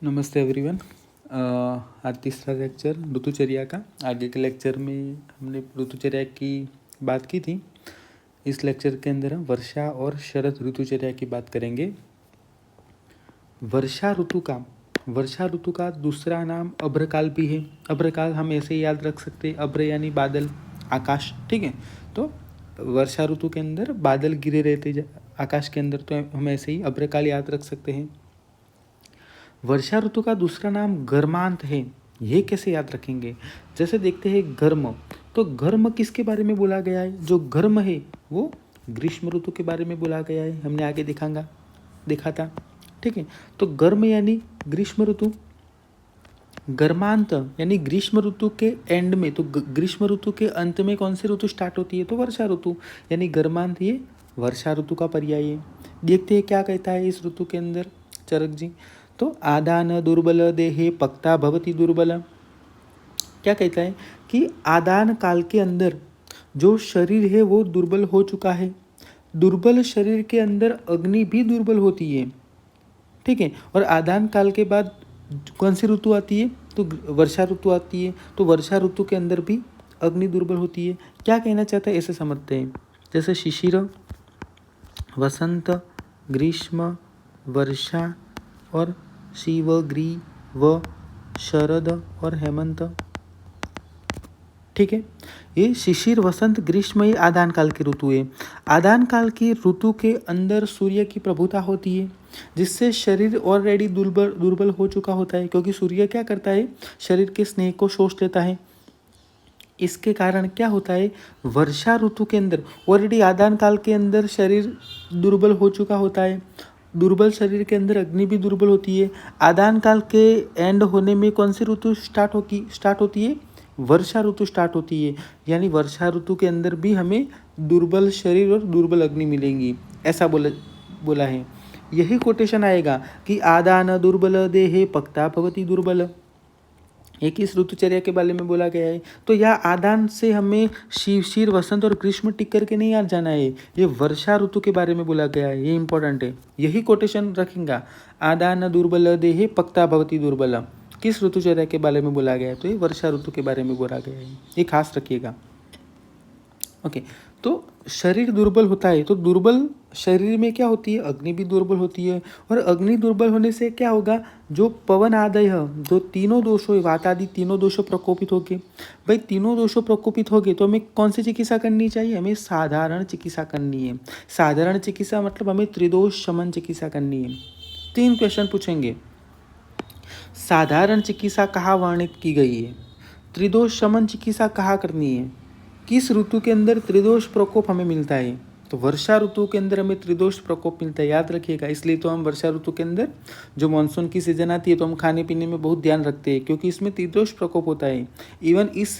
नमस्ते एवरीवन। आज तीसरा लेक्चर ऋतुचर्या का। आगे के लेक्चर में हमने ऋतुचर्या की बात की थी। इस लेक्चर के अंदर हम वर्षा और शरद ऋतुचर्या की बात करेंगे। वर्षा ऋतु का दूसरा नाम अभ्रकाल भी है। अभ्रकाल हम ऐसे याद रख सकते हैं, अभ्र यानी बादल, आकाश। ठीक है, तो वर्षा ऋतु के अंदर बादल गिरे रहते आकाश के अंदर, तो हम ऐसे ही अभ्रकाल याद रख सकते हैं। वर्षा ऋतु का दूसरा नाम गर्मांत है। ये कैसे याद रखेंगे? जैसे देखते हैं गर्म, तो गर्म किसके बारे में बोला गया है? जो गर्म है वो ग्रीष्म ऋतु के बारे में बोला गया है, हमने आगे देखा था। ठीक है, तो गर्म यानी ग्रीष्म ऋतु, गर्मांत यानी ग्रीष्म ऋतु के एंड में। तो ग्रीष्म ऋतु के अंत में कौन सी ऋतु स्टार्ट होती है? तो वर्षा ऋतु, यानी गर्मांत ये वर्षा ऋतु का पर्याय है। देखते हैं क्या कहता है इस ऋतु के अंदर चरक जी। तो आदान दुर्बल देहे पक्ता भवति दुर्बल। क्या कहता है कि आदान काल के अंदर जो शरीर है वो दुर्बल हो चुका है। दुर्बल शरीर के अंदर अग्नि भी दुर्बल होती है। ठीक है, और आदान काल के बाद कौन सी ऋतु आती है? तो वर्षा ऋतु आती है। तो वर्षा ऋतु के अंदर भी अग्नि दुर्बल होती है। क्या कहना चाहता है ऐसे समझते हैं। जैसे शिशिर, वसंत, ग्रीष्म, वर्षा और शिव, ग्रीव, शरद और हेमंत। ठीक है, ये शिशिर, वसंत, ग्रीष्म ये आदान काल की ऋतु है। आदान काल की ऋतु के अंदर सूर्य की प्रभुता होती है, जिससे शरीर ऑलरेडी दुर्बल हो चुका होता है, क्योंकि सूर्य क्या करता है? शरीर के स्नेह को शोष लेता है। इसके कारण क्या होता है? वर्षा ऋतु के अंदर ऑलरेडी आदान काल के अंदर शरीर दुर्बल हो चुका होता है। दुर्बल शरीर के अंदर अग्नि भी दुर्बल होती है। आदान काल के एंड होने में कौन सी ऋतु स्टार्ट होती है? वर्षा ऋतु स्टार्ट होती है। यानी वर्षा ऋतु के अंदर भी हमें दुर्बल शरीर और दुर्बल अग्नि मिलेंगी, ऐसा बोला है। यही कोटेशन आएगा कि आदान दुर्बल देहे पक्ता भवति दुर्बल। एक इस ऋतुचर्या के बारे में बोला गया है। तो यह आदान से हमें शिशिर, वसंत और ग्रीष्म टिक करके नहीं याद जाना है। ये वर्षा ऋतु के बारे में बोला गया है, ये इंपॉर्टेंट है। यही कोटेशन रखेंगे, आदान दुर्बल देहे पक्ता भवति दुर्बल। किस ऋतुचर्या के बारे में बोला गया है? तो ये वर्षा ऋतु के बारे में बोला गया है, ये खास रखिएगा। ओके, तो शरीर दुर्बल होता है, तो दुर्बल शरीर में क्या होती है? अग्नि भी दुर्बल होती है। और अग्नि दुर्बल होने से क्या होगा? जो पवन आदय जो तीनों दोषों, वात आदि तीनों दोषों प्रकोपित हो गए। भाई तीनों दोषों प्रकोपित हो गए तो हमें कौन सी चिकित्सा करनी चाहिए? हमें साधारण चिकित्सा करनी है। साधारण चिकित्सा मतलब हमें त्रिदोष शमन चिकित्सा करनी है। 3 क्वेश्चन पूछेंगे। साधारण चिकित्सा कहाँ वर्णित की गई है? त्रिदोष शमन चिकित्सा कहाँ करनी है? किस ऋतु के अंदर त्रिदोष प्रकोप हमें मिलता है? तो वर्षा ऋतु के अंदर हमें त्रिदोष प्रकोप मिलता है, याद रखिएगा। इसलिए तो हम वर्षा ऋतु के अंदर जो मानसून की सीजन आती है तो हम खाने पीने में बहुत ध्यान रखते हैं, क्योंकि इसमें त्रिदोष प्रकोप होता है। इवन इस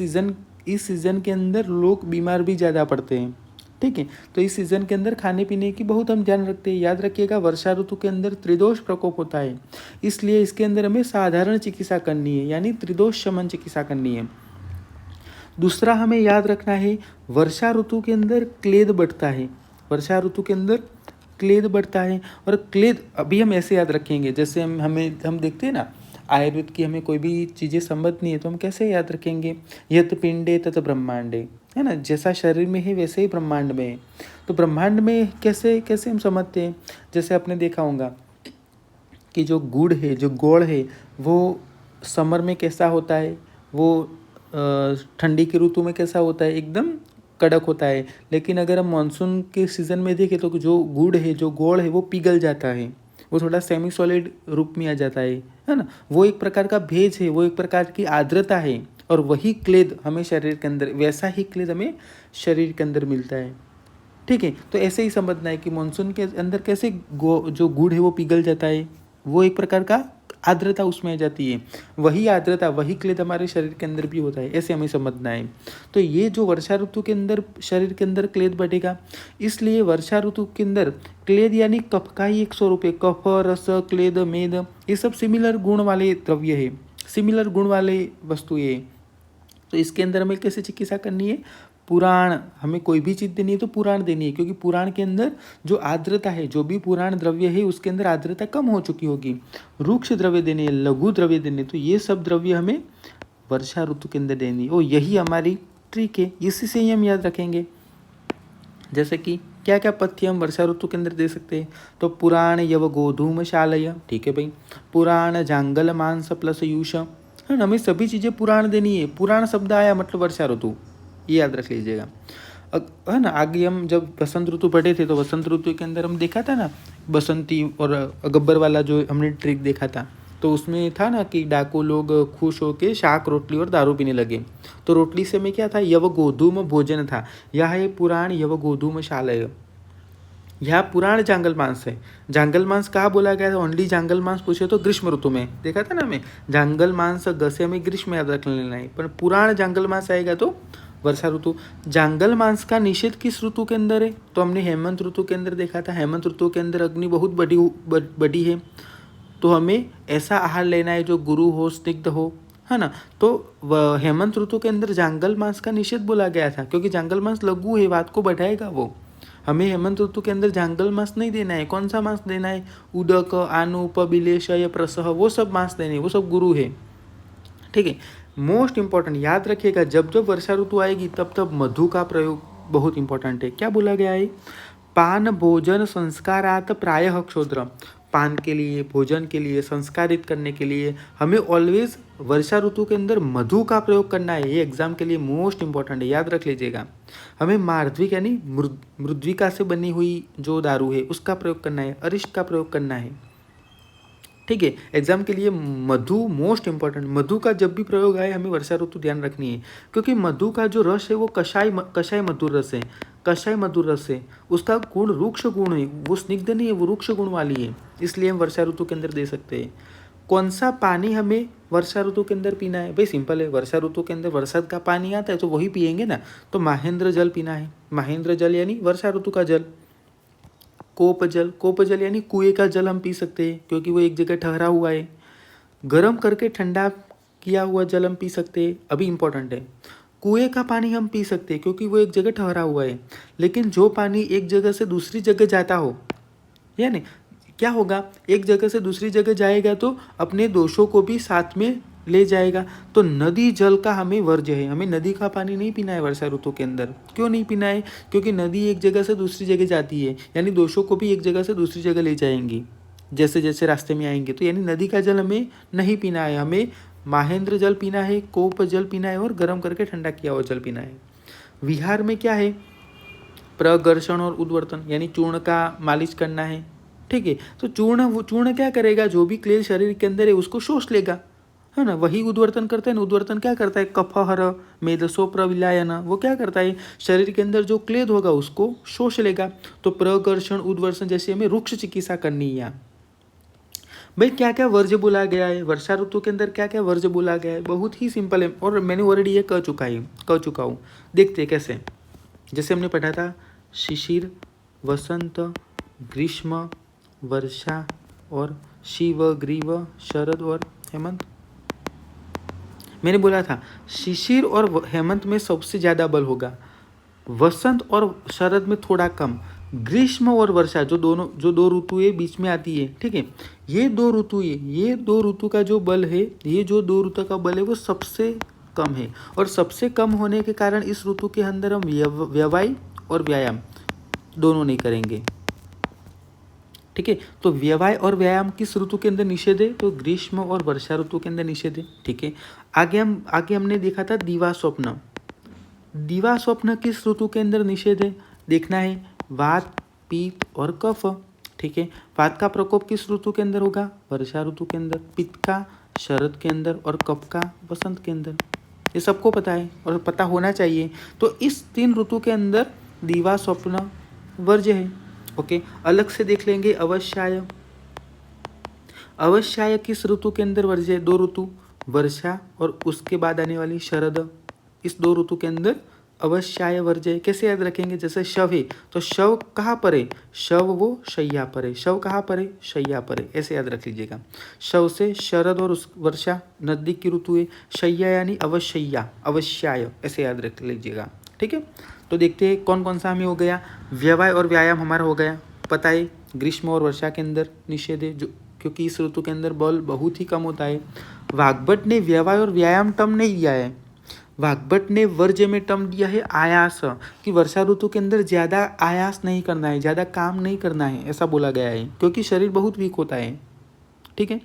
सीजन के अंदर लोग बीमार भी ज़्यादा पड़ते हैं। ठीक है, तो इस सीजन के अंदर खाने पीने की बहुत हम ध्यान रखते हैं। याद रखिएगा, वर्षा ऋतु के अंदर त्रिदोष प्रकोप होता है, इसलिए इसके अंदर हमें साधारण चिकित्सा करनी है, यानी त्रिदोष शमन चिकित्सा करनी है। दूसरा हमें याद रखना है, वर्षा ऋतु के अंदर क्लेद बढ़ता है। वर्षा ऋतु के अंदर क्लेद बढ़ता है। और क्लेद अभी हम ऐसे याद रखेंगे, जैसे हम देखते हैं ना, आयुर्वेद की हमें कोई भी चीज़ें समझ नहीं है तो हम कैसे याद रखेंगे? यत पिंडे तत ब्रह्मांडे, है ना। जैसा शरीर में है वैसे ही ब्रह्मांड में है। तो ब्रह्मांड में कैसे कैसे हम समझते हैं? जैसे आपने देखा होगा कि जो गुड़ है, जो गोड़ है, वो समर में कैसा होता है? वो ठंडी की ऋतु में कैसा होता है? एकदम कड़क होता है। लेकिन अगर हम मानसून के सीज़न में देखें तो जो गुड़ है, जो गोड़ है, वो पिघल जाता है, वो थोड़ा सेमी सॉलिड रूप में आ जाता है ना। वो एक प्रकार का भेज है, वो एक प्रकार की आर्द्रता है। और वही क्लेद हमें शरीर के अंदर, वैसा ही क्लेद हमें शरीर के अंदर मिलता है। ठीक है, तो ऐसे ही समझना है कि मानसून के अंदर कैसे जो गुड़ है वो पिघल जाता है, वो एक प्रकार का आर्द्रता उसमें आ जाती है। वही आर्द्रता, वही क्लेद हमारे शरीर के अंदर भी होता है, ऐसे हमें समझना है। तो ये जो वर्षा ऋतु के अंदर शरीर के अंदर क्लेद बढ़ेगा, इसलिए वर्षा ऋतु के अंदर क्लेद यानी कफ का ही एक स्वरूप है। कफ, रस, क्लेद, मेद, ये सब सिमिलर गुण वाले द्रव्य है, सिमिलर गुण वाले वस्तु है। तो इसके अंदर हमें कैसे चिकित्सा करनी है? पुराण, हमें कोई भी चीज़ देनी है तो पुराण देनी है, क्योंकि पुराण के अंदर जो आर्द्रता है, जो भी पुराण द्रव्य है उसके अंदर आर्द्रता कम हो चुकी होगी। रूक्ष द्रव्य देने, लघु द्रव्य देने, तो ये सब द्रव्य हमें वर्षा ऋतु के अंदर देनी है। और यही हमारी ट्रिक है, इसी से ही हम याद रखेंगे। जैसे कि क्या क्या पथ्य हम वर्षा ऋतु के अंदर दे सकते हैं, तो पुराण यव गोधूम शालय, ठीक है भाई, पुराण जांगल मांस प्लस यूष, है ना, हमें सभी चीज़ें पुराण देनी है। पुराण शब्द आया मतलब वर्षा ऋतु, ये याद रख लीजिएगा। है ना, आगे हम जब बसंत ऋतु पढ़े थे तो बसंत ऋतु के अंदर हम देखा था ना, बसंती और गब्बर वाला जो हमने ट्रिक देखा था, तो उसमें था ना कि डाकू लोग खुश होके शाक रोटली और दारू पीने लगे। तो रोटली से में क्या था, यव गोधूम भोजन था। यह है पुराण यव गोधूम शालय, यह पुराण जांगल मांस है। जांगल मांस कहाँ बोला गया था, ओनली जांगल मांस पूछे तो ग्रीष्म ऋतु में देखा था ना हमें, जांगल मांस गसे में ग्रीष्म याद रख लेना है, पर पुराण जांगल मांस आएगा तो वर्षा ऋतु। जांगल मांस का निषेध किस ऋतु के अंदर है, तो हमने हेमंत ऋतु के अंदर देखा था। हेमंत ऋतु के अंदर अग्नि बहुत बड़ी है, तो हमें ऐसा आहार लेना है जो गुरु हो, स्निग्ध हो, है ना। तो हेमंत ऋतु के अंदर जांगल मांस का निषेध बोला गया था, क्योंकि जांगल मांस लघु है, बात को बढ़ाएगा वो। हमें हेमंत ऋतु के अंदर जांगल मांस नहीं देना है। कौन सा मांस देना है, उदक, आनुप, बिलेशय, प्रसह, वो सब मांस देने, वो सब गुरु है, ठीक है। मोस्ट इंपॉर्टेंट याद रखिएगा, जब जब वर्षा ऋतु आएगी तब तब मधु का प्रयोग बहुत इंपॉर्टेंट है। क्या बोला गया है, पान भोजन संस्कारात प्रायः क्षोद्र, पान के लिए, भोजन के लिए, संस्कारित करने के लिए हमें ऑलवेज वर्षा ऋतु के अंदर मधु का प्रयोग करना है। ये एग्जाम के लिए मोस्ट इंपॉर्टेंट है, याद रख लीजिएगा। हमें मार्द्विक यानी मृद्विका से बनी हुई जो दारू है उसका प्रयोग करना है, अरिष्ट का प्रयोग करना है, ठीक है। एग्जाम के लिए मधु मोस्ट इंपॉर्टेंट। मधु का जब भी प्रयोग आए हमें वर्षा ऋतु ध्यान रखनी है, क्योंकि मधु का जो रस है वो कषाय मधुर रस है, कषाय मधुर रस है। उसका गुण रुक्ष गुण है, वो स्निग्ध नहीं है, वो रुक्ष गुण वाली है, इसलिए हम वर्षा ऋतु के अंदर दे सकते हैं। कौन सा पानी हमें वर्षा ऋतु के अंदर पीना है, भाई सिंपल है, वर्षा ऋतु के अंदर बरसात का पानी आता है तो वही पिएंगे ना। तो महेंद्र जल पीना है, महेंद्र जल यानी वर्षा ऋतु का जल। कोप जल यानी कुएं का जल हम पी सकते हैं, क्योंकि वो एक जगह ठहरा हुआ है। गर्म करके ठंडा किया हुआ जल हम पी सकते हैं, अभी इंपॉर्टेंट है। कुएं का पानी हम पी सकते हैं क्योंकि वो एक जगह ठहरा हुआ है। लेकिन जो पानी एक जगह से दूसरी जगह जाता हो, यानी क्या होगा, एक जगह से दूसरी जगह जाएगा तो अपने दोषों को भी साथ में ले जाएगा। तो नदी जल का हमें वर्ज्य है, हमें नदी का पानी नहीं पीना है वर्षा ऋतु के अंदर। क्यों नहीं पीना है, क्योंकि नदी एक जगह से दूसरी जगह जाती है, यानी दोषों को भी एक जगह से दूसरी जगह ले जाएंगी जैसे जैसे रास्ते में आएंगे। तो यानी नदी का जल हमें नहीं पीना है, हमें महेंद्र जल पीना है, कोप जल पीना है और गर्म करके ठंडा किया हुआ जल पीना है। विहार में क्या है, प्रघर्षण और उद्वर्तन, यानी चूर्ण का मालिश करना है, ठीक है। तो चूर्ण क्या करेगा, जो भी क्लेश शरीर के अंदर है उसको शोष लेगा, है ना। वही उद्वर्तन करता है ना, उद्वर्तन क्या करता है, कफहर मेदसो प्रविलायन, वो क्या करता है, शरीर के अंदर जो क्लेद होगा उसको शोष लेगा। तो प्रघर्षण उद्वर्तन जैसे हमें रुक्ष चिकित्सा करनी है। भाई क्या क्या वर्ज्य बोला गया है वर्षा ऋतु के अंदर, क्या क्या वर्ज्य बोला गया है, बहुत ही सिंपल है और मैंने ऑलरेडी ये कह चुका हूँ। देखते हैं कैसे, जैसे हमने पढ़ा था शिशिर, वसंत, ग्रीष्म, वर्षा और शिव, ग्रीव, शरद और हेमंत। मैंने बोला था शिशिर और हेमंत में सबसे ज़्यादा बल होगा, वसंत और शरद में थोड़ा कम, ग्रीष्म और वर्षा जो दो ऋतुएं बीच में आती है, ठीक है। ये दो ऋतु का जो बल है, ये जो दो ऋतु का बल है वो सबसे कम है। और सबसे कम होने के कारण इस ऋतु के अंदर हम व्यवसाय और व्यायाम दोनों नहीं करेंगे, ठीक है। तो व्यवसाय और व्यायाम किस ऋतु के अंदर निषेध है, तो ग्रीष्म और वर्षा ऋतु के अंदर निषेध है, ठीक है। आगे हमने देखा था दिवा स्वप्न किस ऋतु के अंदर निषेध है, देखना है, वात, पित्त और कफ, ठीक है। वात का प्रकोप किस ऋतु के अंदर होगा, वर्षा ऋतु के अंदर, पित्त का शरद के अंदर और कफ का बसंत के अंदर। ये सबको पता है और पता होना चाहिए। तो इस 3 ऋतु के अंदर दिवा स्वप्न वर्ज्य है, ओके। अलग से देख लेंगे अवश्याय किस ऋतु के अंदर वर्ज्य है, 2 ऋतु, वर्षा और उसके बाद आने वाली शरद, इस 2 ऋतु के अंदर अवश्याय वर्ज्य है। कैसे याद रखेंगे, जैसे शव है तो शव कहाँ पर है, शव वो शैया पर है, शव कहाँ पर है, शैया पर है, ऐसे याद रख लीजिएगा। शव से शरद और वर्षा नजदीक की ऋतु है, शैया यानी अवश्याय, ऐसे याद रख लीजिएगा, ठीक है, तो देखते हैं कौन कौन सा हमें हो गया। व्यवय और व्यायाम हमारा हो गया, पता है ग्रीष्म और वर्षा के अंदर निषेध है, जो क्योंकि इस ऋतु के अंदर बल बहुत ही कम होता है। वाग्भट ने व्यवय और व्यायाम टर्म नहीं दिया है, वाग्भट ने वर्ज्य में टर्म दिया है आयास, कि वर्षा ऋतु के अंदर ज़्यादा आयास नहीं करना है, ज़्यादा काम नहीं करना है, ऐसा बोला गया है, क्योंकि शरीर बहुत वीक होता है। ठीक है,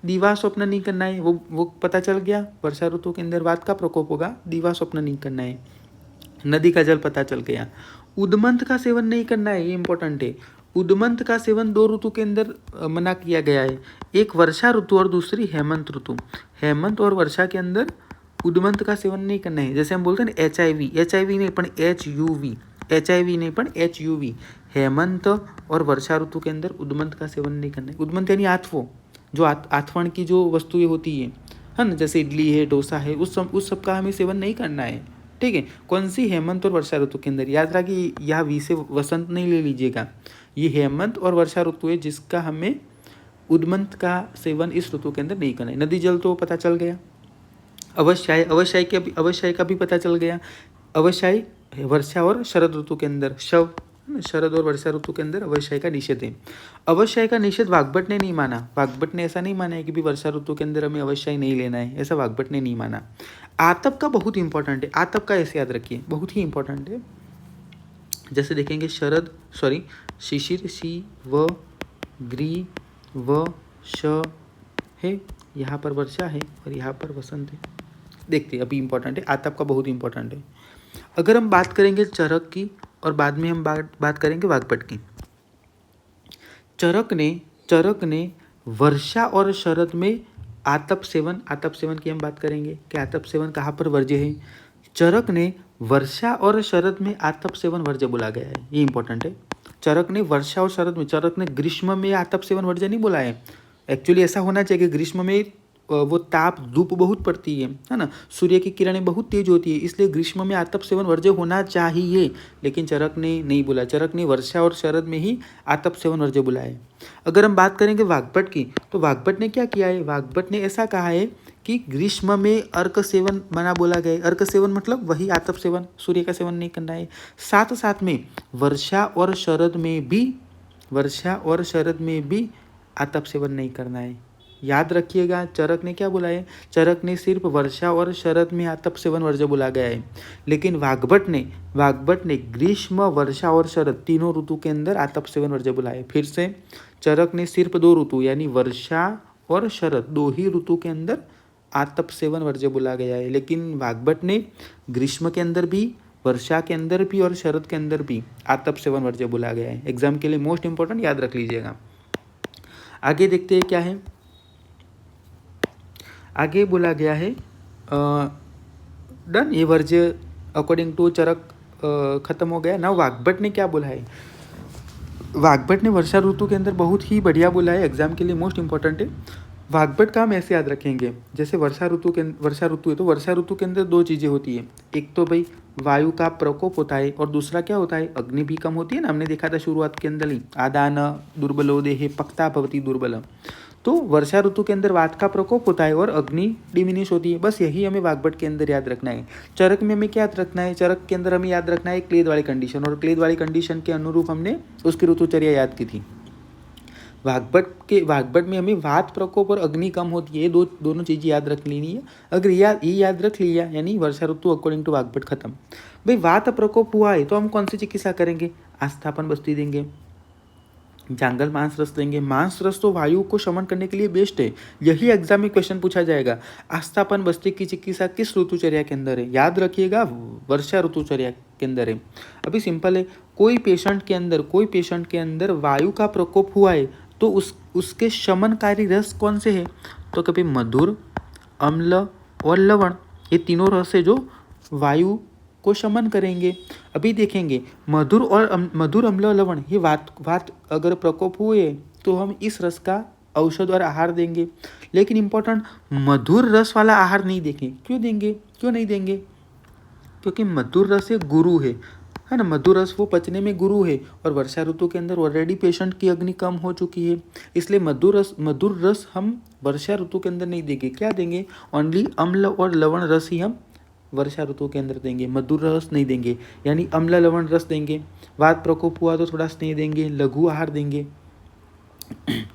दीवा स्वप्न नहीं करना है, वो पता चल गया, वर्षा ऋतु के अंदर वात का प्रकोप होगा, दीवा स्वप्न नहीं करना है। नदी का जल पता चल गया। उदमंत का सेवन नहीं करना है, ये इंपॉर्टेंट है। उदमंत का सेवन 2 ऋतु के अंदर मना किया गया है, एक वर्षा ऋतु और दूसरी हेमंत ऋतु। हेमंत और वर्षा के अंदर उदमंत का सेवन नहीं करना है। जैसे हम बोलते हैं ना HIV नहीं पण HUV, HIV नहीं पण HUV। हेमंत और वर्षा ऋतु के अंदर उदमंत का सेवन नहीं करना है। उदमंत यानी आथवो, जो आथवण की जो वस्तुएं होती है ना, जैसे इडली है, डोसा है, उस सब का हमें सेवन नहीं करना है। ठीक है, कौन सी? हेमंत और वर्षा ऋतु के अंदर। याद रहा कि यह वी से वसंत नहीं ले लीजिएगा, ये हेमंत और वर्षा ऋतु है जिसका हमें उदमंत का सेवन इस ऋतु के अंदर नहीं करना है। नदी जल तो पता चल गया। अवश्य का भी पता चल गया। अवश्य वर्षा और शरद ऋतु के अंदर, शरद और वर्षा ऋतु के अंदर अवश्य का निषेध है। अवश्य का निषेध वाग्भट ने नहीं माना, वाग्भट ने ऐसा नहीं माना है कि भी वर्षा ऋतु के अंदर हमें अवश्य नहीं लेना है, ऐसा वाग्भट ने नहीं माना। आतप का बहुत इंपॉर्टेंट है, आतप का ऐसे याद रखिए, बहुत ही इंपॉर्टेंट है। जैसे देखेंगे शिशिर शी व ग्री व श है, यहाँ पर वर्षा है और यहाँ पर वसंत है। देखते अभी इंपॉर्टेंट है, आतप का बहुत इंपॉर्टेंट है। अगर हम बात करेंगे चरक की और बाद में हम बात करेंगे वाग्भट की। चरक ने वर्षा और शरद में आतप सेवन की हम बात करेंगे कि आतप सेवन कहाँ पर वर्ज्य है। चरक ने वर्षा और शरद में आतप सेवन वर्ज्य बोला गया है, ये इंपॉर्टेंट है। चरक ने वर्षा और शरद में, चरक ने ग्रीष्म में आतप सेवन वर्ज्य नहीं बोला है। एक्चुअली ऐसा होना चाहिए कि ग्रीष्म में वो ताप धूप बहुत पड़ती है ना, सूर्य की किरणें बहुत तेज होती है, इसलिए ग्रीष्म में आतप सेवन वर्ज्य होना चाहिए, लेकिन चरक ने नहीं बोला। चरक ने वर्षा और शरद में ही आतप सेवन वर्ज्य बोला है। अगर हम बात करेंगे वाग्भट की, तो वाग्भट ने क्या किया है? वाग्भट ने ऐसा कहा है कि ग्रीष्म में अर्क सेवन मना बोला गया है। अर्क सेवन मतलब वही आतप सेवन, सूर्य का सेवन नहीं करना है। साथ साथ में वर्षा और शरद में भी आतप सेवन नहीं करना है। याद रखिएगा, चरक ने क्या बोला है? चरक ने सिर्फ वर्षा और शरद में आतप सेवन वर्ज्य बोला गया है, लेकिन वाग्भट ने ग्रीष्म, वर्षा और शरद तीनों ऋतु के अंदर आतप सेवन वर्ज्य बोला है। फिर से चरक ने सिर्फ 2 ऋतु यानी वर्षा और शरद 2 ही ऋतु के अंदर आतप सेवन वर्ज्य बोला गया है, लेकिन वाग्भट ने ग्रीष्म के अंदर भी, वर्षा के अंदर भी और शरद के अंदर भी आतप सेवन वर्ज्य बोला गया है। एग्जाम के लिए मोस्ट इंपॉर्टेंट, याद रख लीजिएगा। आगे देखते हैं क्या है। आगे बोला गया है डन, ये वर्ज्य अकॉर्डिंग टू चरक खत्म हो गया ना। वाग्भट ने क्या बोला है? वाग्भट ने वर्षा ऋतु के अंदर बहुत ही बढ़िया बोला है, एग्जाम के लिए मोस्ट इंपॉर्टेंट है। वाग्भट का हम ऐसे याद रखेंगे, जैसे वर्षा ऋतु है तो वर्षा ऋतु के अंदर 2 चीज़ें होती है। एक तो भाई वायु का प्रकोप होता है और दूसरा क्या होता है? अग्नि भी कम होती है ना, हमने देखा था शुरुआत के अंदर ही, आदान दुर्बलो देहे पक्ता भवति दुर्बल। तो वर्षा ऋतु के अंदर वात का प्रकोप होता है और अग्नि डिमिनिश होती है। बस यही हमें वाग्भट के अंदर याद रखना है। चरक में हमें क्या याद रखना है? चरक के अंदर हमें याद रखना है क्लेद वाली कंडीशन, और क्लेद वाली कंडीशन के अनुरूप हमने उसकी ऋतुचर्या याद की थी। वाग्भट में हमें वात प्रकोप और अग्नि कम होती है, दोनों चीज़ें याद रख लेनी है। अगर ये याद रख लिया यानी वर्षा ऋतु अकॉर्डिंग टू वाग्भट खत्म। भाई वात प्रकोप हुआ है तो हम कौन सी चिकित्सा करेंगे? आस्थापन बस्ती देंगे, जांगल मांस रस देंगे। मांस रस तो वायु को शमन करने के लिए बेस्ट है, यही एग्जाम में क्वेश्चन पूछा जाएगा। आस्थापन बस्ती की चिकित्सा किस ऋतुचर्या के अंदर है? याद रखिएगा, वर्षा ऋतुचर्या के अंदर है। अभी सिंपल है, कोई पेशेंट के अंदर वायु का प्रकोप हुआ है तो उसके शमनकारी रस कौन से है? तो कभी मधुर, अम्ल और लवण, ये तीनों रस है जो वायु को शमन करेंगे। अभी देखेंगे मधुर, अम्ल और लवण, ये वात अगर प्रकोप हुए तो हम इस रस का औषध और आहार देंगे। लेकिन इंपॉर्टेंट, मधुर रस वाला आहार नहीं देंगे। क्यों नहीं देंगे? क्योंकि मधुर रस एक गुरु है ना, मधुर रस वो पचने में गुरु है, और वर्षा ऋतु के अंदर ऑलरेडी पेशेंट की अग्नि कम हो चुकी है, इसलिए मधुर रस हम वर्षा ऋतु के अंदर नहीं देंगे। क्या देंगे? ओनली अम्ल और लवण रस ही हम वर्षा ऋतु के अंदर देंगे। मधुर रस नहीं देंगे, यानी अम्ल लवण रस देंगे। वात प्रकोप हुआ तो थोड़ा स्नेह देंगे, लघु आहार देंगे।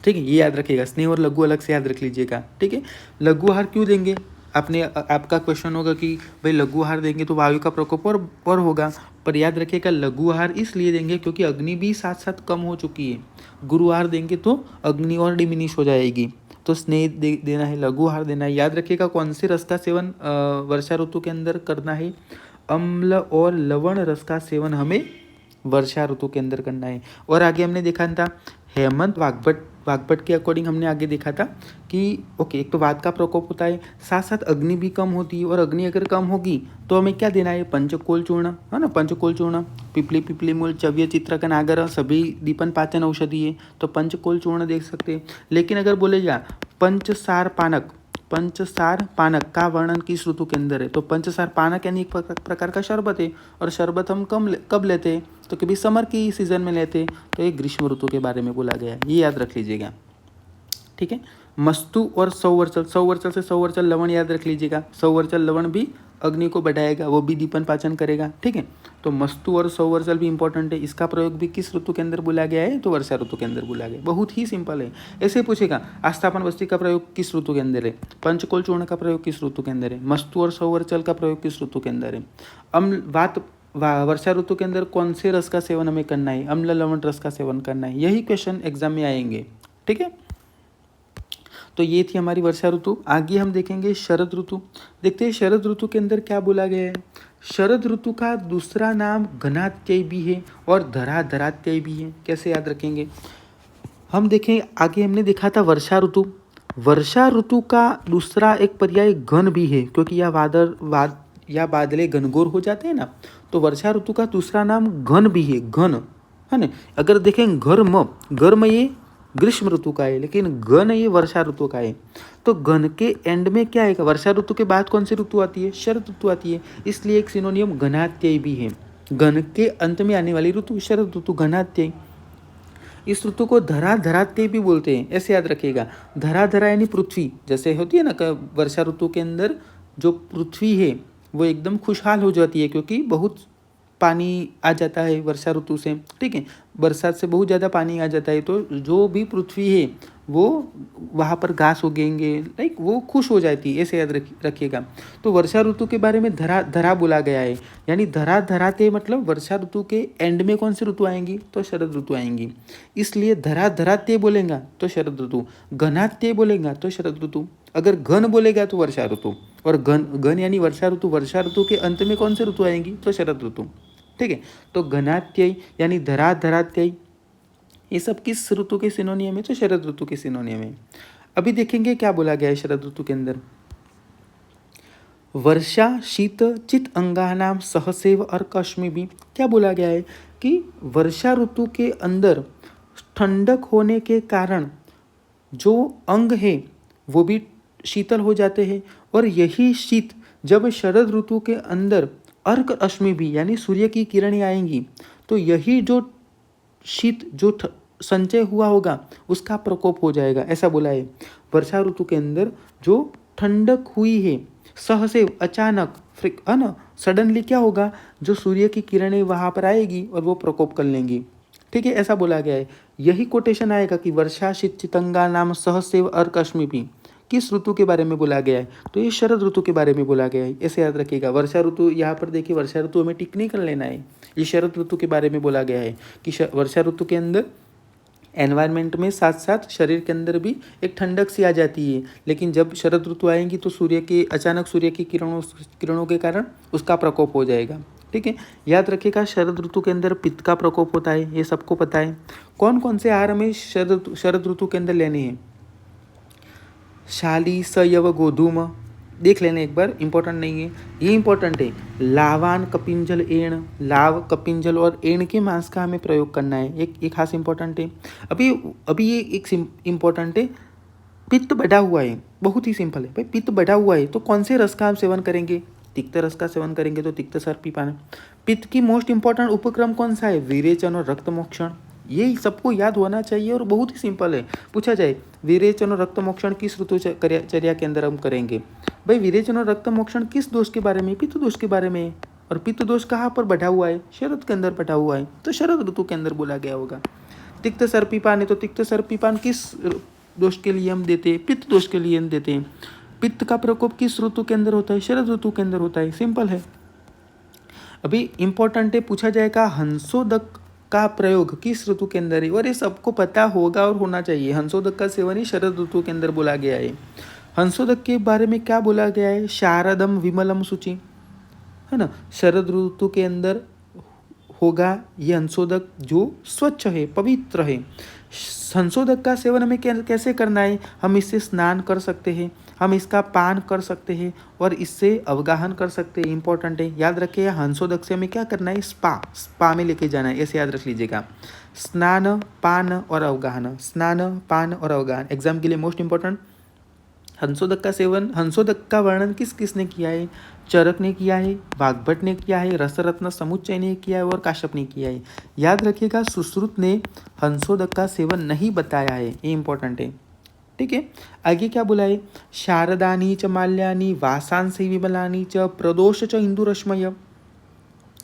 ठीक है, ये याद रखिएगा, स्नेह और लघु अलग से याद रख लीजिएगा। ठीक है, लघु आहार क्यों देंगे? आपका क्वेश्चन होगा कि भाई लघु आहार देंगे तो वायु का प्रकोप और होगा, पर याद रखिएगा लघु आहार इसलिए देंगे क्योंकि अग्नि भी साथ साथ कम हो चुकी है। गुरु आहार देंगे तो अग्नि और डिमिनिश हो जाएगी, तो स्नेह देना है, लघु आहार देना है। याद रखिएगा कौन से रस का सेवन वर्षा ऋतु के अंदर करना है? अम्ल और लवण रस का सेवन हमें वर्षा ऋतु के अंदर करना है। और आगे हमने देखा था हेमंत वाग्भट के अकॉर्डिंग हमने आगे देखा था कि ओके, एक तो वात का प्रकोप होता है, साथ साथ अग्नि भी कम होती है, और अग्नि अगर कम होगी तो हमें क्या देना है? पंचकोल चूर्ण, है ना, पंचकोल चूर्ण, पिपली मूल, चव्य, चित्रकन, आगर सभी दीपन पाचन औषधि है, तो पंचकोल चूर्ण देख सकते हैं। लेकिन अगर बोलेगा पंचसार पानक का वर्णन किस ऋतु के अंदर है? तो पंचसार पानक यानी एक प्रकार का शरबत है, और शरबत हम कब लेते हैं? तो कभी समर की सीजन में लेते हैं, तो ये ग्रीष्म ऋतु के बारे में बोला गया है, ये याद रख लीजिएगा। ठीक है, मस्तु और सौवर्चल से सौवर्चल लवण याद रख लीजिएगा। सौवर्चल लवण भी अग्नि को बढ़ाएगा, वो भी दीपन पाचन करेगा। ठीक है, तो मस्तु और सौवर्चल भी इंपॉर्टेंट है। इसका प्रयोग भी किस ऋतु के अंदर बोला गया है? तो वर्षा ऋतु के अंदर बोला गया। बहुत ही सिंपल है। ऐसे पूछेगा आस्थापन वस्ती का प्रयोग किस ऋतु के अंदर है? पंचकोल चूर्ण का प्रयोग किस ऋतु के अंदर है? मस्तु और सौवर्चल का प्रयोग किस ऋतु के अंदर है? वर्षा ऋतु के अंदर कौन से रस का सेवन हमें करना है? अम्ल लवण रस का सेवन करना है। यही क्वेश्चन एग्जाम में आएंगे। ठीक है, तो ये थी हमारी वर्षा ऋतु। आगे हम देखेंगे शरद ऋतु। देखते हैं शरद ऋतु के अंदर क्या बोला गया है। शरद ऋतु का दूसरा नाम घनात्यय भी है और धराधरात्यय भी है। कैसे याद रखेंगे? हम देखें, आगे हमने देखा था वर्षा ऋतु। वर्षा ऋतु का दूसरा एक पर्याय घन भी है, क्योंकि यह बादले घनघोर हो जाते हैं ना, तो वर्षा ऋतु का दूसरा नाम घन भी है, घन, है ना। अगर देखें गर्म ये ग्रीष्म ऋतु का है, लेकिन घन ये वर्षा ऋतु का है। तो घन के एंड में क्या है? वर्षा ऋतु के बाद कौन सी ऋतु आती है? शरद ऋतु आती है। इसलिए एक सिनोनियम घनात्यय भी है। घन के अंत में आने वाली ऋतु शरद ऋतु, घनात्यय। इस ऋतु को धराधरात्यय भी बोलते हैं, ऐसे याद रखिएगा। धरा यानी पृथ्वी, जैसे होती है ना वर्षा ऋतु के अंदर जो पृथ्वी है वो एकदम खुशहाल हो जाती है, क्योंकि बहुत पानी आ जाता है वर्षा ऋतु से। ठीक है, बरसात से बहुत ज़्यादा पानी आ जाता है, तो जो भी पृथ्वी है वो वहाँ पर घास उगेंगे, लाइक वो खुश हो जाती है, ऐसे याद रखिएगा। तो वर्षा ऋतु के बारे में धरा बोला गया है, यानी धराते मतलब वर्षा ऋतु के एंड में कौन सी ऋतु आएंगी? तो शरद ऋतु आएंगी। इसलिए धराते बोलेगा तो शरद ऋतु, घनात्यय बोलेगा तो शरद ऋतु, अगर घन बोलेगा तो वर्षा ऋतु, और घन यानी वर्षा ऋतु के अंत में कौन सी ऋतु आएंगी? तो शरद ऋतु। ठीक है, तो घनात्यय यानी धरात्यय ये सब किस ऋतु के सिनोनियम है? तो शरद ऋतु के सिनोनियम है। अभी देखेंगे क्या बोला गया है शरद ऋतु के अंदर। वर्षा शीत चित अंगानाम सहसेव और कश्मी भी। क्या बोला गया है कि वर्षा ऋतु के अंदर ठंडक होने के कारण जो अंग है वो भी शीतल हो जाते हैं, और यही शीत जब शरद ऋतु के अंदर अर्क अश्मि भी यानी सूर्य की किरणें आएंगी, तो यही जो शीत जो संचय हुआ होगा उसका प्रकोप हो जाएगा, ऐसा बोला है। वर्षा ऋतु के अंदर जो ठंडक हुई है सहसेव अचानक है ना, सडनली क्या होगा? जो सूर्य की किरणें वहाँ पर आएगी और वो प्रकोप कर लेंगी। ठीक है, ऐसा बोला गया है। यही कोटेशन आएगा कि वर्षा शीत चितंगा नाम सहसेव अर्क अश्मि भी किस ऋतु के बारे में बोला गया है? तो ये शरद ऋतु के बारे में बोला गया है, ऐसे याद रखिएगा। वर्षा ऋतु यहाँ पर देखिए, वर्षा ऋतु हमें टिक नहीं कर लेना है, ये शरद ऋतु के बारे में बोला गया है कि वर्षा ऋतु के अंदर एनवायरनमेंट में साथ साथ शरीर के अंदर भी एक ठंडक सी आ जाती है, लेकिन जब शरद ऋतु आएंगी तो अचानक सूर्य की किरणों के कारण उसका प्रकोप हो जाएगा। ठीक है, याद रखिएगा शरद ऋतु के अंदर पित्त का प्रकोप होता है, ये सबको पता है। कौन कौन से आहार हमें शरद ऋतु के अंदर लेने हैं? शाली सयव गोधूम देख लेने एक बार, इंपॉर्टेंट नहीं है, ये इंपॉर्टेंट है। लावान कपिंजल एण, लाव कपिंजल और एण के मांस का हमें प्रयोग करना है, एक खास इंपॉर्टेंट है। अभी ये एक इम्पॉर्टेंट है, पित्त बढ़ा हुआ है, बहुत ही सिंपल है भाई, पित्त बढ़ा हुआ है तो कौन से रस का हम सेवन करेंगे? तिक्त रस का सेवन करेंगे, तो तिक्त सर्पी पान। पित्त की मोस्ट इंपॉर्टेंट उपक्रम कौन सा है? विरेचन और रक्त मोक्षण, ये सबको याद होना चाहिए और बहुत ही सिंपल है। पूछा जाए विरेचन और रक्त मोक्षण किस ऋतुचर्या के अंदर हम करेंगे? भाई विरेचन और रक्त मोक्षण किस दोष के बारे में? पित्त दोष के बारे में। और पित्त दोष कहाँ पर बढ़ा हुआ है? शरद के अंदर बढ़ा हुआ है, तो शरद ऋतु के अंदर बोला गया होगा। तिक्त सर्पीपान है, तो तिक्त सर्पीपान किस दोष के लिए हम देते हैं? पित्त दोष के लिए हम देते हैं। पित्त का प्रकोप किस ऋतु के अंदर होता है? शरद ऋतु के अंदर होता है। सिंपल है। अभी इंपॉर्टेंट है, पूछा जाएगा हंसोदक का प्रयोग किस ऋतु के अंदर है? और ये सबको पता होगा और होना चाहिए। हंसोदक का सेवन ही शरद ऋतु के अंदर बोला गया है। हंसोदक के बारे में क्या बोला गया है? शारदम विमलम शुचि, है ना। शरद ऋतु के अंदर होगा ये हंसोदक जो स्वच्छ है, पवित्र है। हंसोदक का सेवन हमें कैसे करना है? हम इससे स्नान कर सकते हैं, हम इसका पान कर सकते हैं और इससे अवगाहन कर सकते हैं। इंपॉर्टेंट है, याद रखिए। स्नान से हमें क्या करना है? स्पा में लेके जाना है, ऐसे याद रख लीजिएगा। स्नान, पान और अवगाहन, स्नान, पान और अवगाहन, एग्जाम के लिए मोस्ट इंपॉर्टेंट। हंसोदक का सेवन, हंसोदक का वर्णन किस किसने किया है? चरक ने किया है, वाग्भट ने किया है, रसरत्न समुच्चय ने किया है और काश्यप ने किया है। याद रखिएगा, सुश्रुत ने हंसोदक का सेवन नहीं बताया है, ये इंपॉर्टेंट है। ठीक है, आगे क्या बोला है? शारदानी च माल्यानी वासांसी विमलानी च प्रदोष च इंदुरश्मय।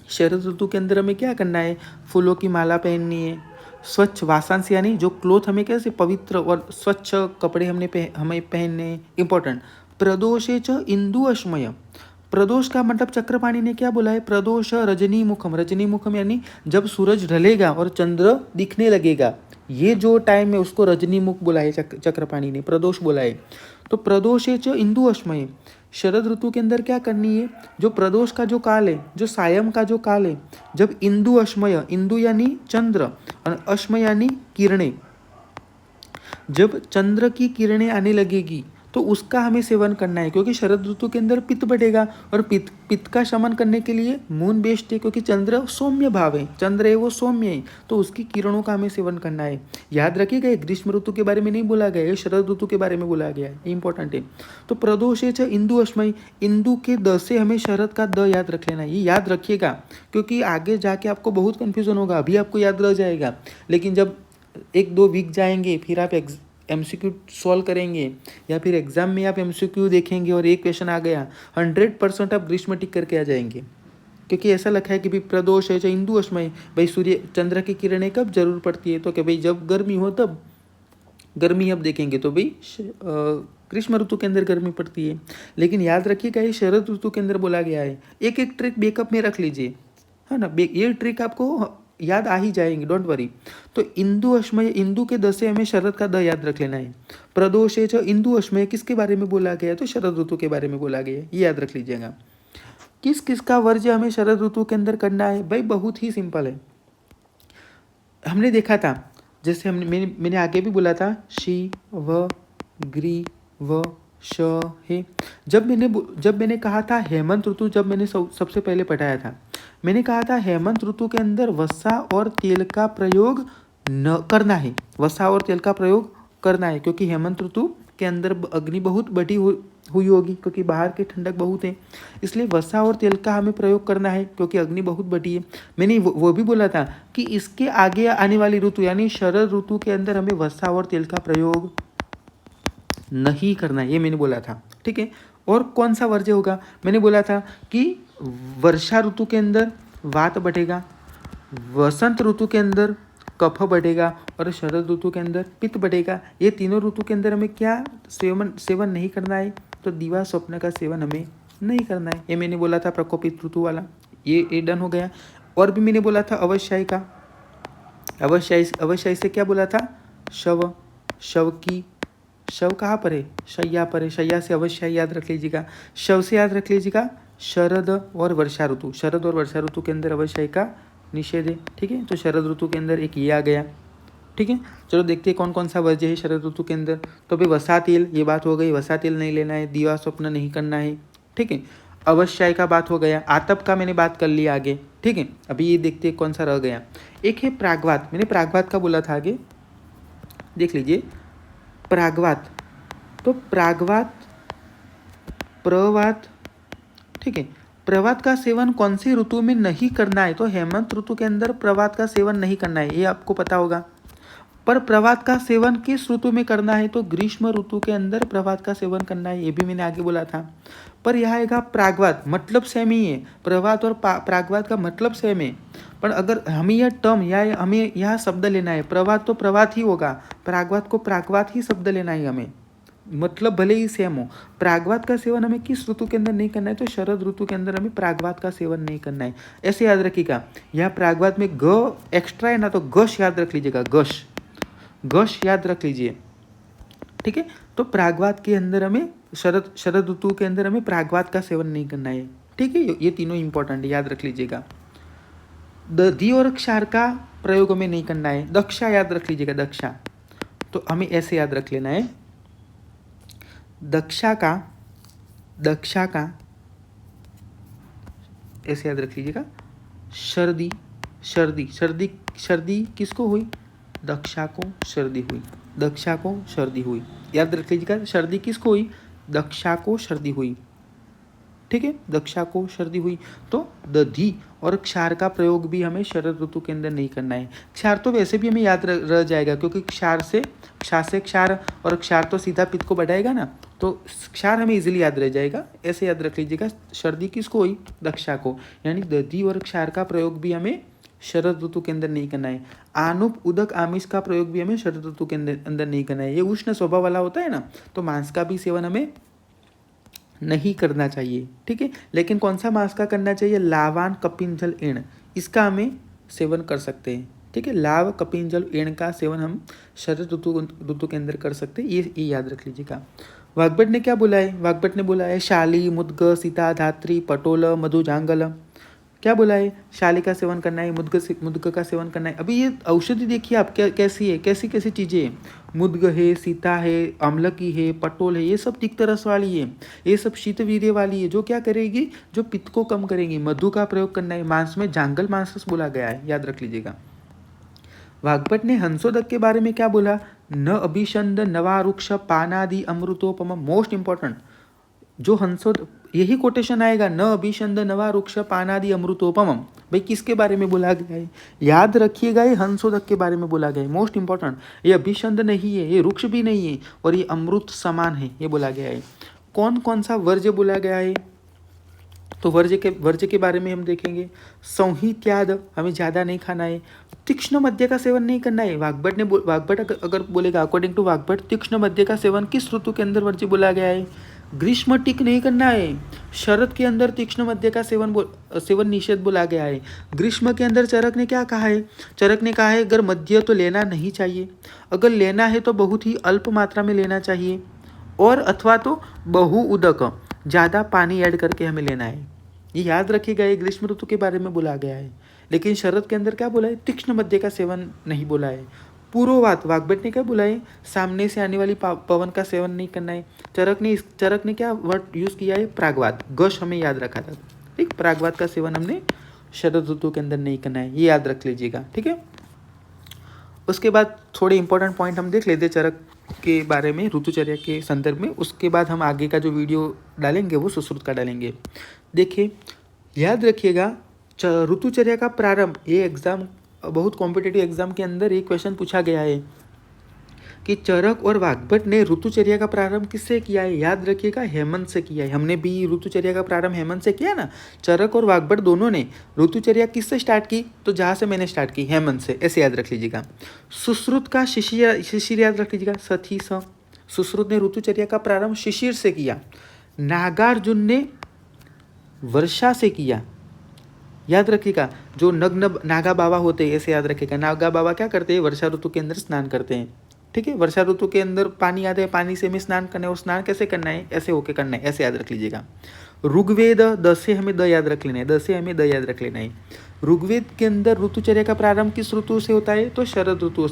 शरद ऋतु के अंदर हमें क्या करना है? फूलों की माला पहननी है। स्वच्छ वासांश यानी जो क्लोथ हमें कैसे पवित्र और स्वच्छ कपड़े हमें पहनने। इंपॉर्टेंट। प्रदोषे च इंदु अश्मय। प्रदोष का मतलब चक्रपाणी ने क्या बोला है? प्रदोष रजनी मुखम। रजनी मुखम यानी जब सूरज ढलेगा और चंद्र दिखने लगेगा, ये जो टाइम है उसको रजनी मुख बोला है चक्रपाणी ने, प्रदोष बोला है। तो प्रदोषे च इंदु अश्मय, शरद ऋतु के अंदर क्या करनी है? जो प्रदोष का जो काल है, जो सायं का जो काल है, जब इंदु अश्मय, इंदु यानी चंद्र और अश्मय यानी किरणें, जब चंद्र की किरणें आने लगेगी तो उसका हमें सेवन करना है, क्योंकि शरद ऋतु के अंदर पित्त बढ़ेगा और पित्त का शमन करने के लिए मून बेस्ट है, क्योंकि चंद्र सौम्य भाव है, चंद्र है वो सौम्य है, तो उसकी किरणों का हमें सेवन करना है। याद रखिएगा, ये ग्रीष्म ऋतु के बारे में नहीं बोला गया है, शरद ऋतु के बारे में बोला गया है, इंपॉर्टेंट है। तो प्रदोष है इंदु अश्मय, इंदु के द से हमें शरद का द याद रख लेना है, ये याद रखिएगा, क्योंकि आगे जाके आपको बहुत कन्फ्यूजन होगा। अभी आपको याद रह जाएगा, लेकिन जब 1-2 वीक जाएंगे फिर आप MCQ सॉल्व करेंगे या फिर एग्जाम में आप MCQ देखेंगे और एक क्वेश्चन आ गया, 100% आप ग्रीष्म टिक करके आ जाएंगे, क्योंकि ऐसा लिखा है कि भाई प्रदोष है चाहे इंदु अश्मय, भाई सूर्य चंद्र की किरणें कब जरूर पड़ती है? तो कि भाई जब गर्मी हो तब। गर्मी अब देखेंगे तो भाई ग्रीष्म ऋतु के अंदर गर्मी पड़ती है। लेकिन याद रखिएगा, ये शरद ऋतु के अंदर बोला गया है। एक एक ट्रिक बैकअप में रख लीजिए, है ना, ये ट्रिक आपको याद आ ही जाएंगे, डोंट वरी। तो इंदु अश्मय, इंदु के द से हमें शरद का द याद रख लेना है। प्रदोष है इंदु अश्मय किसके बारे में बोला गया है? तो शरद ऋतु के बारे में बोला गया है, ये याद रख लीजिएगा। किस किस का वर्ज्य हमें शरद ऋतु के अंदर करना है? भाई बहुत ही सिंपल है, हमने देखा था, जैसे मैंने आगे भी बोला था, शी व ग्री व श है। जब मैंने कहा था हेमंत ऋतु, जब मैंने सबसे पहले पढ़ाया था, मैंने कहा था हेमंत ऋतु के अंदर वसा और तेल का प्रयोग न करना है, वसा और तेल का प्रयोग करना है, क्योंकि हेमंत ऋतु के अंदर अग्नि बहुत बढ़ी हुई होगी, क्योंकि बाहर की ठंडक बहुत है, इसलिए वसा और तेल का हमें प्रयोग करना है, क्योंकि अग्नि बहुत बढ़ी है। मैंने वो भी बोला था कि इसके आगे आने वाली ऋतु यानी शरद ऋतु के अंदर हमें वसा और तेल का प्रयोग नहीं करना है, ये मैंने बोला था। ठीक है, और कौन सा वर्ज्य होगा? मैंने बोला था कि वर्षा ऋतु के अंदर वात बढ़ेगा, वसंत ऋतु के अंदर कफ बढ़ेगा और शरद ऋतु के अंदर पित्त बढ़ेगा। ये तीनों ऋतु के अंदर हमें क्या सेवन नहीं करना है? तो दिवा स्वप्न का सेवन हमें नहीं करना है, ये मैंने बोला था, प्रकोपित ऋतु वाला, ये डन हो गया। और भी मैंने बोला था अवश्याय का, अवश्याय से क्या बोला था? शव कहाँ पर है? शैया पर है, शैया से अवश्य याद रख लीजिएगा। शव से याद रख लीजिएगा शरद और वर्षा ऋतु, शरद और वर्षा ऋतु के अंदर अवश्य का निषेध है। ठीक है, तो शरद ऋतु के अंदर एक ये आ गया। ठीक है, चलो देखते हैं कौन कौन सा वर्ज्य है शरद ऋतु के अंदर। तो भाई वसा तेल, ये बात हो गई, वसा तेल नहीं लेना है, दिवा स्वप्न नहीं करना है। ठीक है, अवश्य का बात हो गया, आतप का मैंने बात कर लिया आगे। ठीक है, अभी ये देखते हैं कौन सा रह गया। एक है प्रागवात, मैंने प्रागवात का बोला था, आगे देख लीजिए। प्रागवात, तो प्रागवात, प्रवात, ठीक है, प्रभात का सेवन कौन सी ऋतु में नहीं करना है, तो हेमंत ऋतु के अंदर प्रभात का सेवन नहीं करना है, ये आपको पता होगा। पर प्रभात का सेवन किस ऋतु में करना है, तो ग्रीष्म ऋतु के अंदर प्रभात का सेवन करना है, ये भी मैंने आगे बोला था। पर यह आएगा प्राग्भात, मतलब सेम ही है, प्रभात और प्राग्भात का मतलब सेम है। पर अगर हमें यह टर्म या हमें यह शब्द लेना है, प्रभात तो प्रभात ही होगा, प्राग्भात को प्राग्भात ही शब्द लेना है हमें, मतलब भले ही सेम हो। प्राग्भात का सेवन हमें किस ऋतु के अंदर नहीं करना है, तो शरद ऋतु के अंदर हमें प्राग्भात का सेवन नहीं करना है, ऐसे याद रखिएगा। यह प्राग्भात में ग एक्स्ट्रा है ना, तो गश याद रख लीजिएगा, गश याद रख लीजिए, ठीक है। तो प्राग्भात के अंदर हमें शरद ऋतु के अंदर हमें प्राग्भात का सेवन नहीं करना है, ठीक है। ये तीनों इंपॉर्टेंट है, याद रख लीजिएगा। दधी और क्षार का प्रयोग हमें नहीं करना है, दक्षा याद रख लीजिएगा, दक्षा, तो हमें ऐसे याद रख लेना है, दक्षा का ऐसे याद रख लीजिएगा। सर्दी किसको हुई, दक्षा को सर्दी हुई, दक्षा को सर्दी हुई, याद रख लीजिएगा। सर्दी किसको हुई, दक्षा को सर्दी हुई, ठीक है, दक्षा को सर्दी हुई। तो दधी और क्षार का प्रयोग भी हमें शरद ऋतु के अंदर नहीं करना है। क्षार तो वैसे भी हमें याद रह जाएगा, क्योंकि क्षार से क्षार, और क्षार तो सीधा पित्त को बढ़ाएगा ना, तो क्षार हमें इजीली याद रह जाएगा, ऐसे याद रख लीजिएगा। सर्दी किसको हुई, दक्षा को, यानी दधी और क्षार का प्रयोग भी हमें शरद ऋतु के अंदर नहीं करना है। आनुप, उदक, आमिष का प्रयोग भी हमें शरद ऋतु के अंदर नहीं करना है, ये उष्ण स्वभाव वाला होता है ना, तो मांस का भी सेवन हमें नहीं करना चाहिए, ठीक है। लेकिन कौन सा मांस का करना चाहिए, लावान, कपिंजल, एण, इसका हमें सेवन कर सकते हैं, ठीक है। लाव, कपिंजल, एण का सेवन हम शरद ऋतु के अंदर कर सकते हैं, ये याद रख लीजिएगा। वाग्भट ने क्या बोला है, वाग्भट ने बोला है शाली, मुद्ग, सीता, धात्री, पटोल, मधु, जांगल, क्या बोला है, शाली का सेवन करना है, मुद्ग का सेवन करना है। अभी ये औषधि देखिए आप कैसी है, कैसी कैसी चीज़ें हैं, मुद्ग है, सीता है, अम्लकी है, पटोल है, ये सब तिक्त रस वाली है, ये सब शीतवीर्य वाली है, जो क्या करेगी, जो पित्त को कम करेगी। मधु का प्रयोग करना है, मांस में जांगल मांस बोला गया है, याद रख लीजिएगा। वाग्भट ने हंसोदक के बारे में क्या बोला, न अभिषंद नवा वृक्ष पानादि अमृतोपम, मोस्ट इंपॉर्टेंट, जो हंसोद, यही कोटेशन आएगा, न अभिषंद नवा वृक्ष पानादि अमृतोपम, भाई किसके बारे में बोला गया है, याद रखिएगा, ये हंसोदक के बारे में बोला गया है, मोस्ट इंपॉर्टेंट। ये अभिषंद नहीं है, ये वृक्ष भी नहीं है, और ये अमृत समान है, ये बोला गया है। कौन कौन सा वर्ज्य बोला गया है, तो वर्ज्य के बारे में हम देखेंगे। संहित्याद, हमें ज़्यादा नहीं खाना है। तीक्ष्ण मद्य का सेवन नहीं करना है। वाग्भट अगर बोलेगा, अकॉर्डिंग टू वाग्भट, तीक्ष्ण मद्य का सेवन किस ऋतु के अंदर वर्ज्य बोला गया है, ग्रीष्म टिक नहीं करना है। शरद के अंदर तीक्ष्ण मद्य का सेवन निषेध बोला गया है। ग्रीष्म के अंदर चरक ने क्या कहा है, चरक ने कहा है अगर मद्य तो लेना नहीं चाहिए, अगर लेना है तो बहुत ही अल्प मात्रा में लेना चाहिए, और अथवा तो बहु उदक, ज़्यादा पानी ऐड करके हमें लेना है। ये याद रखिएगा, ये ग्रीष्म ऋतु के बारे में बोला गया है। लेकिन शरद के अंदर क्या बोला है, तीक्ष्ण मद्य का सेवन नहीं बोला है। पूर्ववात, वाग्भट ने क्या बोला है, सामने से आने वाली पवन का सेवन नहीं करना है। चरक ने क्या वर्ड यूज किया है, प्राग्वात, गश हमें याद रखा था, ठीक। प्राग्वात का सेवन हमने शरद ऋतु के अंदर नहीं करना है, ये याद रख लीजिएगा, ठीक है। उसके बाद थोड़े इंपॉर्टेंट पॉइंट हम देख लेते चरक के बारे में ऋतुचर्या के संदर्भ में। उसके बाद हम आगे का जो वीडियो डालेंगे वो सुश्रुत का डालेंगे। देखिए, याद रखिएगा, ऋतुचर्या का प्रारंभ, ये एग्जाम, बहुत कॉम्पिटिटिव एग्जाम के अंदर एक क्वेश्चन पूछा गया है कि चरक और वाग्भट ने ऋतुचर्या का प्रारंभ किससे किया है, याद रखिएगा, हेमंत से किया है। हमने भी ऋतुचर्या का प्रारंभ हेमंत से किया ना। चरक और वाग्भट दोनों ने ऋतुचर्या किससे स्टार्ट की, तो जहाँ से मैंने स्टार्ट की, हेमंत से, ऐसे याद रख लीजिएगा। सुश्रुत का शिशिर याद रख लीजिएगा, सथी स, सुश्रुत ने ऋतुचर्या का प्रारंभ शिशिर से किया। नागार्जुन ने वर्षा से किया, याद रखिएगा। जो नग्न नागा बाबा होते हैं, ऐसे याद रखिएगा, नागा बाबा क्या करते हैं, वर्षा ऋतु के अंदर स्नान करते हैं, ठीक है। वर्षा ऋतु के अंदर पानी आता है, पानी से हमें स्नान करना है, और स्नान कैसे करना है, ऐसे होके करना है, ऐसे याद रख लीजिएगा। ऋग्वेद, द से हमें द याद रख लेना है, द से हमें द याद रख लेना है। ऋग्वेद के अंदर ऋतुचर्या का प्रारंभ किस ऋतु से होता है, तो शरद ऋतु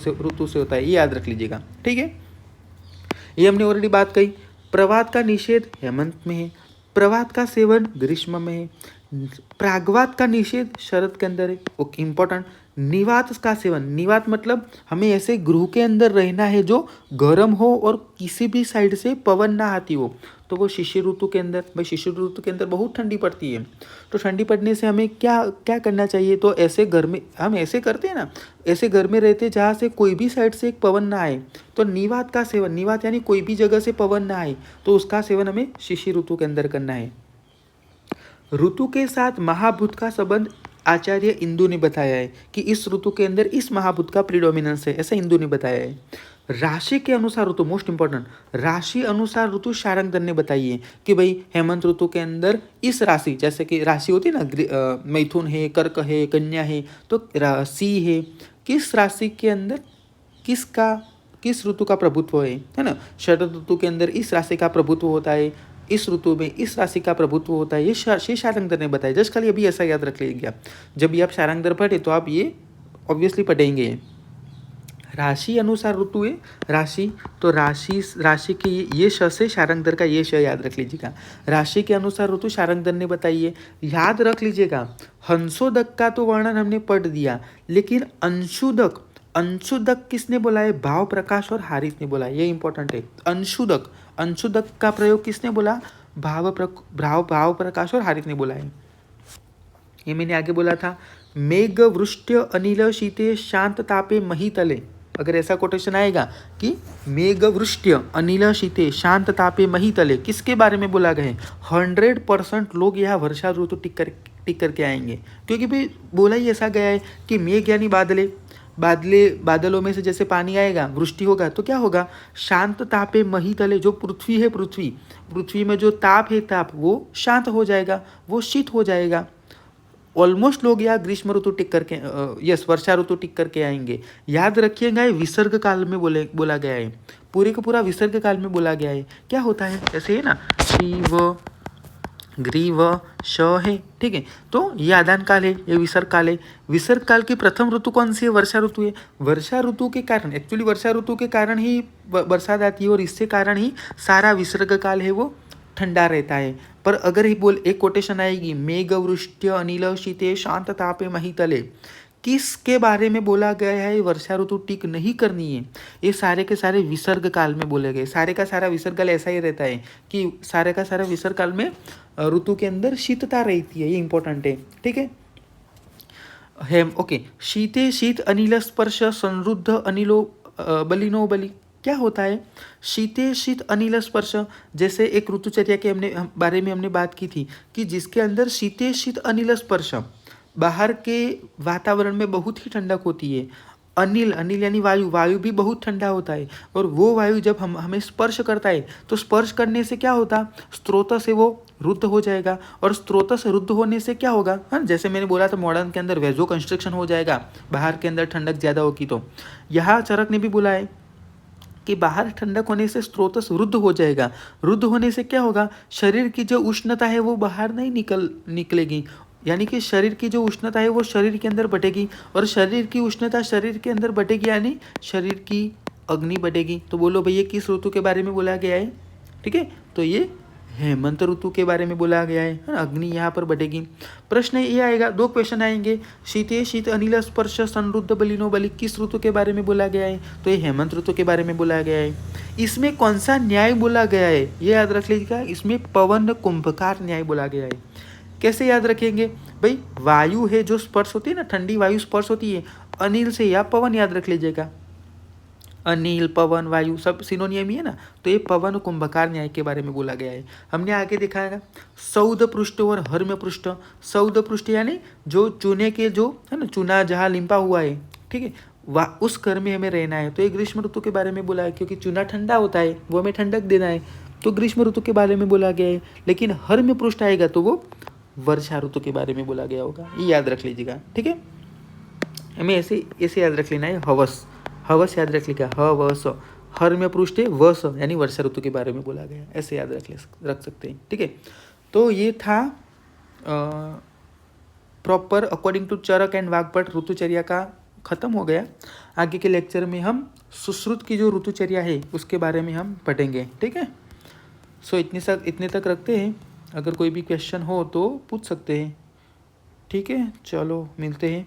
से होता है, ये याद रख लीजिएगा, ठीक है। ये हमने ऑलरेडी बात कही। प्रभात का निषेध हेमंत में है, प्रभात का सेवन ग्रीष्म में है, प्राग्वात का निषेध शरद के अंदर है, ओके, इंपॉर्टेंट। निवात का सेवन, निवात मतलब हमें ऐसे गृह के अंदर रहना है जो गर्म हो और किसी भी साइड से पवन ना आती हो, तो वो शिशिर ऋतु के अंदर, भाई शिशिर ऋतु के अंदर बहुत ठंडी पड़ती है। तो ठंडी पड़ने से हमें क्या क्या करना चाहिए? तो ऐसे घर में हम ऐसे करते हैं ना, ऐसे घर में रहते जहाँ से कोई भी साइड से एक पवन ना आए, तो निवात का सेवन, निवात यानी कोई भी जगह से पवन ना आए, तो उसका सेवन हमें शिशिर ऋतु के अंदर करना है। ऋतु के साथ महाभूत का संबंध आचार्य इंदु ने बताया है कि इस ऋतु के अंदर इस महाभूत का प्रीडोमिनेंस है, ऐसा इंदु ने बताया है। राशि के अनुसार ऋतु, मोस्ट इंपॉर्टेंट, राशि अनुसार ऋतु शारंगधर ने बताई है कि भाई हेमंत ऋतु के अंदर इस राशि, जैसे कि राशि होती है ना, मैथुन है, कर्क है, कन्या है, तो राशि है, किस राशि के अंदर किस ऋतु का प्रभुत्व है ना। शरद ऋतु के अंदर इस राशि का प्रभुत्व होता है, इस ऋतु में इस राशि का प्रभुत्व होता है, ये शारंगधर ने बताया। जस्ट खाली अभी ऐसा याद रख लीजिएगा, जब भी आप शारंगधर पढ़े तो आप ये ऑब्वियसली पढ़ेंगे। राशि अनुसार ऋतु है, राशि, तो राशि की ये श से शारंगधर का ये श याद रख लीजिएगा। राशि के अनुसार ऋतु शारंगधर ने बताई है, याद रख लीजिएगा। हंसोदक का तो वर्णन हमने पढ़ दिया, लेकिन अंशुदक किसने बोला है? भाव प्रकाश और हारिस ने बोला है, ये इंपॉर्टेंट है। अंशुदक का प्रयोग किसने बोला? भाव प्रकाश और हारिस ने बोला है। ये मैंने आगे बोला था, मेघ वृष्ट्य अनिल शीते शांत तापे महीतले। अगर ऐसा कोटेशन आएगा कि मेघ वृष्ट्य अनिल शीते शांत तापे महीतले, किसके बारे में बोला गया है? 100% लोग यहाँ वर्षा ऋतु टिक करके आएंगे, क्योंकि भाई बोला ही ऐसा गया है कि मेघ यानी बादलों में से जैसे पानी आएगा, वृष्टि होगा, तो क्या होगा? शांत तापे महीतले, जो पृथ्वी है, पृथ्वी में जो ताप है, ताप वो शांत हो जाएगा, वो शीत हो जाएगा। ऑलमोस्ट लोग यहाँ ग्रीष्म ऋतु टिक करके वर्षा ऋतु टिक करके आएंगे। याद रखिएगा, विसर्ग काल में बोला गया है, पूरे का पूरा विसर्ग काल में बोला गया है। क्या होता है? ऐसे है ना, शिव ग्रीव श है, ठीक है। तो ये आदान काल है, ये विसर्ग काल है। विसर्ग काल की प्रथम ऋतु कौन सी है? वर्षा ऋतु है। वर्षा ऋतु के कारण, एक्चुअली वर्षा ऋतु के कारण ही बरसात आती है, और इससे कारण ही सारा विसर्ग काल है वो ठंडा रहता है। पर अगर ही एक कोटेशन आएगी, मेघ वृष्ट्य अनिल शीते शांत तापे महीतले, किसके बारे में बोला गया है? वर्षा ऋतु टिक नहीं करनी है, ये सारे के सारे विसर्ग काल में बोले गए। सारे का सारा विसर्ग काल ऐसा ही रहता है कि सारे का सारा विसर्ग काल में ऋतु के अंदर शीतता रहती है, ये इंपॉर्टेंट है, ठीक है। ओके, शीते शीत अनिल स्पर्श संरुद्ध अनिलो बलिनो बलि। क्या होता है? शीते शीत अनिल स्पर्श, जैसे एक ऋतुचर्या के बारे में हमने बात की थी कि जिसके अंदर शीते शीत अनिल स्पर्श, बाहर के वातावरण में बहुत ही ठंडक होती है। अनिल यानी वायु भी बहुत ठंडा होता है, और वो वायु जब हमें स्पर्श करता है, तो स्पर्श करने से क्या होता? स्रोत से वो रुद्ध हो जाएगा, और स्रोत से रुद्ध होने से क्या होगा? हाँ, जैसे मैंने बोला था, मॉडर्न के अंदर वेजो कंस्ट्रक्शन हो जाएगा, बाहर के अंदर ठंडक ज़्यादा होगी। तो यहाँ चरक ने भी बोला है कि बाहर ठंडक होने से स्रोत रुद्ध हो जाएगा। रुद्ध होने से क्या होगा? शरीर की जो उष्णता है वो बाहर नहीं निकलेगी, यानी कि शरीर की जो उष्णता है वो शरीर के अंदर बढ़ेगी, और शरीर की उष्णता शरीर के अंदर बढ़ेगी, यानी शरीर की अग्नि बढ़ेगी। तो बोलो भैया, किस ऋतु के बारे में बोला गया है? ठीक है, तो ये हेमंत ऋतु के बारे में बोला गया है, अग्नि यहाँ पर बढ़ेगी। प्रश्न ये आएगा, 2 क्वेश्चन आएंगे, शीते शीत अनिल स्पर्श संरुद्ध बलिनो बलि, किस ऋतु के बारे में बोला गया है? तो ये हेमंत ऋतु के बारे में बोला गया है। इसमें कौन सा न्याय बोला गया है? ये याद रख लीजिएगा, इसमें पवन कुंभकार न्याय बोला गया है। कैसे याद रखेंगे भाई? वायु है जो स्पर्श होती है ना, ठंडी वायु स्पर्श होती है अनिल से, या पवन याद रख लीजिएगा। अनिल, पवन, वायु सब सिनोनियम ही है ना, तो ये पवन कुंभकार न्याय के बारे में बोला गया है। हमने आगे दिखाएगा सौद पृष्ठ और हर्म्य पृष्ठ। सौद पृष्ठ यानी जो चूने के, जो है ना, चूना जहाँ लिंपा हुआ है, ठीक है, उस घर में हमें रहना है। तो ये ग्रीष्म ऋतु के बारे में बोला है, क्योंकि चूना ठंडा होता है, वो हमें ठंडक देना है, तो ग्रीष्म ऋतु के बारे में बोला गया है। लेकिन हर्म्य पृष्ठ आएगा तो वो वर्षा ऋतु के बारे में बोला गया होगा, ये याद रख लीजिएगा, ठीक है। हमें ऐसे याद रख लेना है, हवस याद रख लिखा, हवस, हर्म्य पृष्ठ वस यानी वर्षा ऋतु के बारे में बोला गया, ऐसे याद रख सकते हैं, ठीक है। तो ये था proper according to Charak and Vagbhata ऋतुचर्या का खत्म हो गया। आगे के लेक्चर में हम सुश्रुत की जो ऋतुचर्या है उसके बारे में हम पढ़ेंगे, ठीक है। सो इतने तक रखते हैं, अगर कोई भी क्वेश्चन हो तो पूछ सकते हैं, ठीक है। चलो मिलते हैं।